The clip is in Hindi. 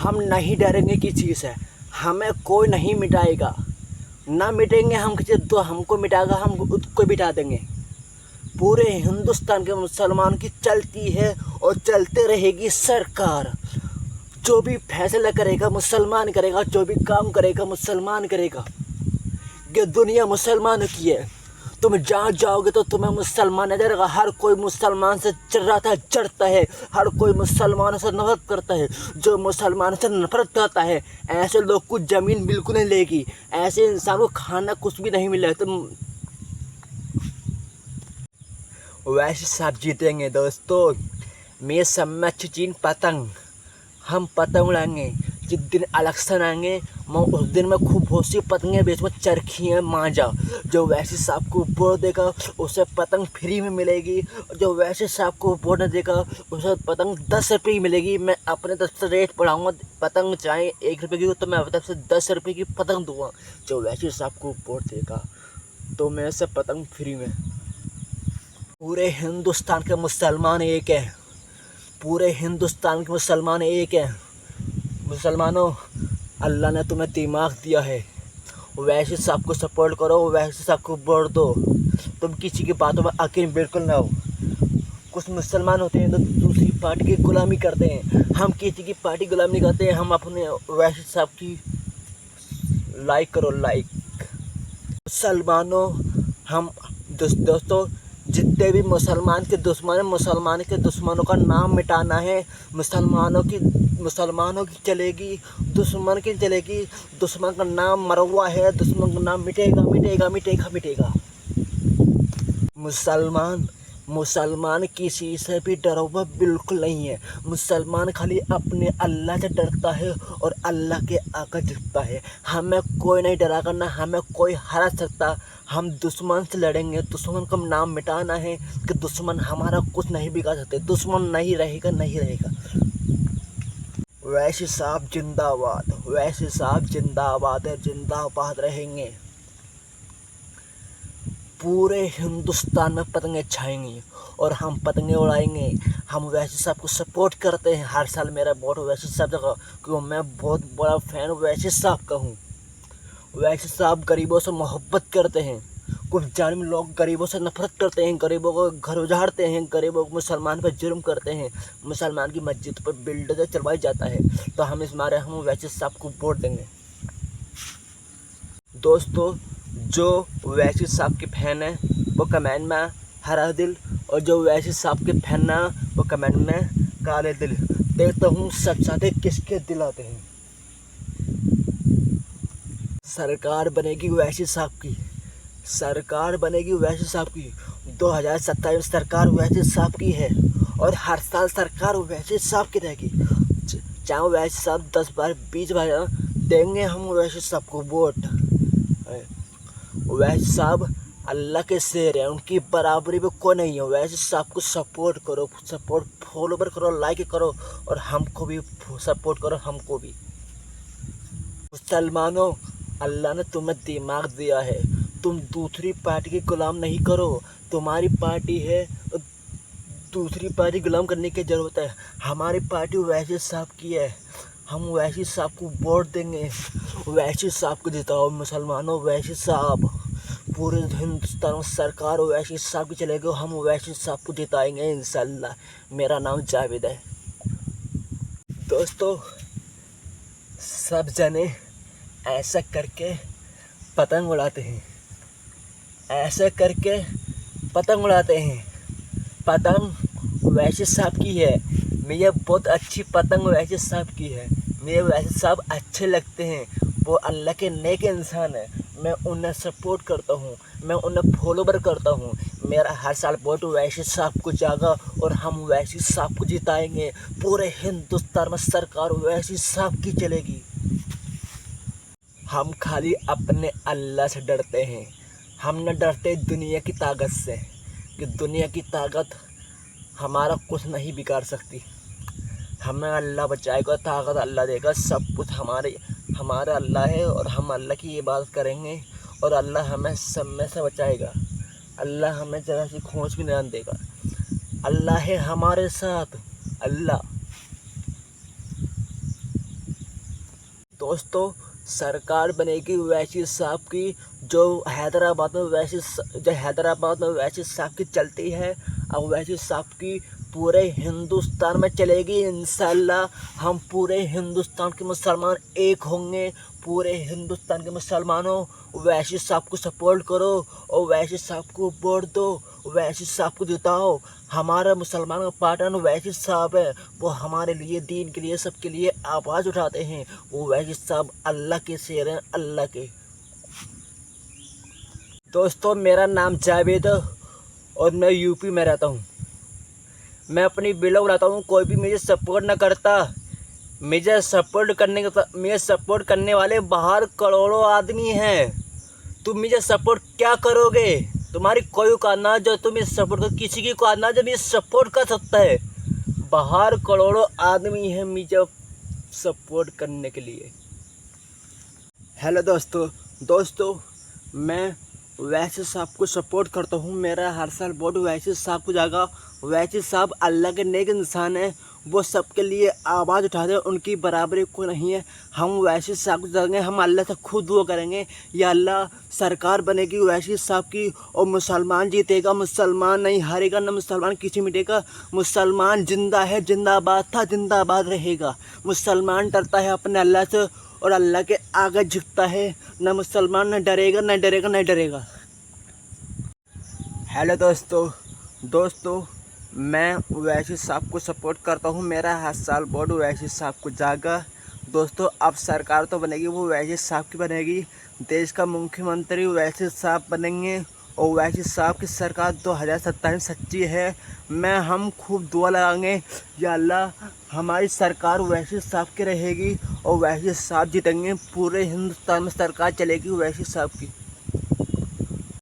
हम नहीं डरेंगे किसी चीज़ से, हमें कोई नहीं मिटाएगा, ना मिटेंगे हम किसी, तो हमको मिटाएगा हम उसको मिटा देंगे। पूरे हिंदुस्तान के मुसलमान की चलती है और चलते रहेगी सरकार। जो भी फैसला करेगा मुसलमान करेगा, जो भी काम करेगा मुसलमान करेगा। ये दुनिया मुसलमानों की है। तुम जहाँ जाओगे तो तुम्हें मुसलमान नजर आएगा। हर कोई मुसलमान से चिल्लाता है, चढ़ता है, हर कोई मुसलमानों से नफरत करता है। जो मुसलमानों से नफरत करता है ऐसे लोग को ज़मीन बिल्कुल नहीं लेगी, ऐसे इंसान को खाना कुछ भी नहीं मिलेगा। तुम वैसे सब जीतेंगे दोस्तों। मैं सम्मा चीन पतंग, हम पतंग उड़ाएंगे। जिस दिन इलेक्शन आएंगे मैं उस दिन मैं खूब बहुत सी पतंगें बेच में चरखियाँ मांझा। जो वैसे साहब को वोट देगा उसे पतंग फ्री में मिलेगी, जो वैसे साहब को वोट न देगा उसे पतंग 10 रुपये की मिलेगी। मैं अपने तरफ से रेट बढ़ाऊँगा, पतंग चाहे 1 रुपये की हो तो मैं अपनी तरफ से 10 रुपये की पतंग दूँगा। जो वैसे साहब को वोट देगा तो मैं से पतंग फ्री में। पूरे हिंदुस्तान के मुसलमान एक है, पूरे हिंदुस्तान के मुसलमान एक है। मुसलमानों, अल्लाह ने तुम्हें दिमाग दिया है, वैसे सबको सपोर्ट करो, वैसे सबको वोट दो। तुम किसी की बातों में यकीन बिल्कुल ना हो। कुछ मुसलमान होते हैं तो दूसरी पार्टी की गुलामी करते हैं, हम किसी की पार्टी गुलामी नहीं करते हैं। हम अपने वैसे सब की लाइक करो, लाइक। मुसलमानों, हम दोस्तों जितने भी मुसलमान के दुश्मन हैं, मुसलमान के दुश्मनों का नाम मिटाना है। मुसलमानों की चलेगी, दुश्मन की चलेगी। दुश्मन का नाम मरवा है, दुश्मन का नाम मिटेगा मिटेगा मिटेगा मिटेगा। मुसलमान किसी से भी डरा हुआ बिल्कुल नहीं है। मुसलमान खाली अपने अल्लाह से डरता है और अल्लाह के आगे झुकता है। हमें कोई नहीं डरागा, ना हमें कोई हरा सकता। हम दुश्मन से लड़ेंगे, दुश्मन का नाम मिटाना है कि दुश्मन हमारा कुछ नहीं बिगाड़ सकते। दुश्मन नहीं रहेगा, नहीं रहेगा। वैसे साहब जिंदाबाद, वैसे साहब जिंदाबाद है, जिंदाबाद रहेंगे। पूरे हिंदुस्तान में पतंगे छाएंगी और हम पतंगे उड़ाएंगे। हम वैसे साहब को सपोर्ट करते हैं, हर साल मेरा वोट वैसे साहब जगह, क्योंकि मैं बहुत बड़ा फैन वैसे साहब का हूँ। वैसे साहब गरीबों से मोहब्बत करते हैं। कुछ जालिम लोग गरीबों से नफरत करते हैं, गरीबों को घर उजाड़ते हैं, गरीबों को मुसलमान पर जुर्म करते हैं, मुसलमान की मस्जिद पर बिल्डर चलवाई जाता है। तो हम इस मारे हम वैसे साहब को वोट देंगे। दोस्तों, जो वैसे साहब के फैन है वो कमेंट में हरा दिल, और जो वैसे साहब के फैन ना वो कमेंट में काले दिल। देखता हूँ सब साथे किसके दिल आते हैं। सरकार बनेगी वैसे साहब की, सरकार बनेगी वैसे साहब की। 2027 में सरकार वैसे साहब की है और हर साल सरकार वैसे साहब की रहेगी। चाहे वैसे साहब 10 बार 20 बार देंगे हम वैसे साहब को वोट। वैसे साहब अल्लाह के शेर है, उनकी बराबरी में कोई नहीं है। वैसे साहब को सपोर्ट करो, सपोर्ट फॉलोवर करो, लाइक करो, और हमको भी सपोर्ट करो, हमको भी। मुसलमानों, अल्लाह ने तुम्हें दिमाग दिया है, तुम दूसरी पार्टी के गुलाम नहीं करो। तुम्हारी पार्टी है तो दूसरी पार्टी गुलाम करने की ज़रूरत है। हमारी पार्टी वैसे साहब की है, हम वैसे साहब को वोट देंगे। वैसे साहब को जिताओ मुसलमानों, वैसे साहब। पूरे हिंदुस्तान में सरकार वैसे साहब की चलेगी, हम वैसे साहब को जिताएंगे इंशाल्लाह। मेरा नाम जावेद है। दोस्तों, सब जने ऐसा करके पतंग उड़ाते हैं, ऐसा करके पतंग उड़ाते हैं। पतंग वैसे साहब की है, मुझे बहुत अच्छी पतंग वैसे साहब की है। मुझे वैसे साहब अच्छे लगते हैं, वो अल्लाह के नेक इंसान है। मैं उन्हें सपोर्ट करता हूँ, मैं उन्हें फॉलोवर करता हूँ। मेरा हर साल वोट वैसे साहब को जागा और हम वैसे साहब को जिताएंगे। पूरे हिंदुस्तान में सरकार वैसे साहब की चलेगी। हम खाली अपने अल्लाह से डरते हैं, हम न डरते दुनिया की ताकत से, कि दुनिया की ताकत हमारा कुछ नहीं बिगाड़ सकती। हमें अल्लाह बचाएगा, ताकत अल्लाह देगा, सब कुछ हमारा अल्लाह है, और हम अल्लाह की इबादत करेंगे और अल्लाह हमें सब में से बचाएगा। अल्लाह हमें ज़रा सी खोज भी नहीं देगा। अल्लाह है हमारे साथ, अल्लाह। दोस्तों सरकार बनेगी वैसी साहब की जो हैदराबाद में वैसी साहब की चलती है। अब वैसी साहब की पूरे हिंदुस्तान में चलेगी इंशाल्लाह। हम पूरे हिंदुस्तान के मुसलमान एक होंगे। पूरे हिंदुस्तान के मुसलमानों वैसी साहब को सपोर्ट करो और वैसी साहब को वोट दो, वैसी साहब को जिताओ। हमारा मुसलमान का पार्टनर वैसी साहब है, वो हमारे लिए दीन के लिए सबके लिए आवाज़ उठाते हैं। वो वैसी साहब अल्लाह के शेर हैं, अल्लाह के। दोस्तों मेरा नाम जावेद है और मैं यूपी में रहता हूँ। मैं अपनी वीडियो बनाता हूँ, कोई भी मुझे सपोर्ट ना करता। मुझे सपोर्ट करने वाले बाहर करोड़ों आदमी हैं। तुम मुझे सपोर्ट क्या करोगे? तुम्हारी कोई औकात ना जो तुम इस सपोर्ट कर, किसी की औकात ना जब ये सपोर्ट कर सकता है। बाहर करोड़ों आदमी हैं मुझे सपोर्ट करने के लिए। हेलो दोस्तों मैं वैसे साहब को सपोर्ट करता हूँ। मेरा हर साल वोट वैसे साहब को जाएगा। वैसे साहब अल्लाह के नेक इंसान है, वो सबके लिए आवाज़ उठाते हैं, उनकी बराबरी कोई नहीं है। हम वैसे साहब को जाएंगे, हम अल्लाह से खुद दुआ करेंगे या अल्लाह सरकार बनेगी वैसे साहब की और मुसलमान जीतेगा। मुसलमान नहीं हारेगा, ना मुसलमान किसी मिटेगा। मुसलमान जिंदा है, जिंदाबाद था, जिंदाबाद रहेगा। मुसलमान डरता है अपने अल्लाह से और अल्लाह के आगे झुकता है। ना मुसलमान न डरेगा, न डरेगा, न डरेगा। हेलो दोस्तों मैं वैसी साहब को सपोर्ट करता हूँ। मेरा हर साल वोट वैसी साहब को जाएगा। दोस्तों अब सरकार तो बनेगी, वो वैसी साहब की बनेगी। देश का मुख्यमंत्री वैसे साहब बनेंगे और वैसी साहब की सरकार 2027 सच्ची है। हम खूब दुआ लगाएंगे या अल्लाह हमारी सरकार वैसी साहब की रहेगी और वैसी साहब जीतेंगे। पूरे हिंदुस्तान में सरकार चलेगी वैसी साहब की।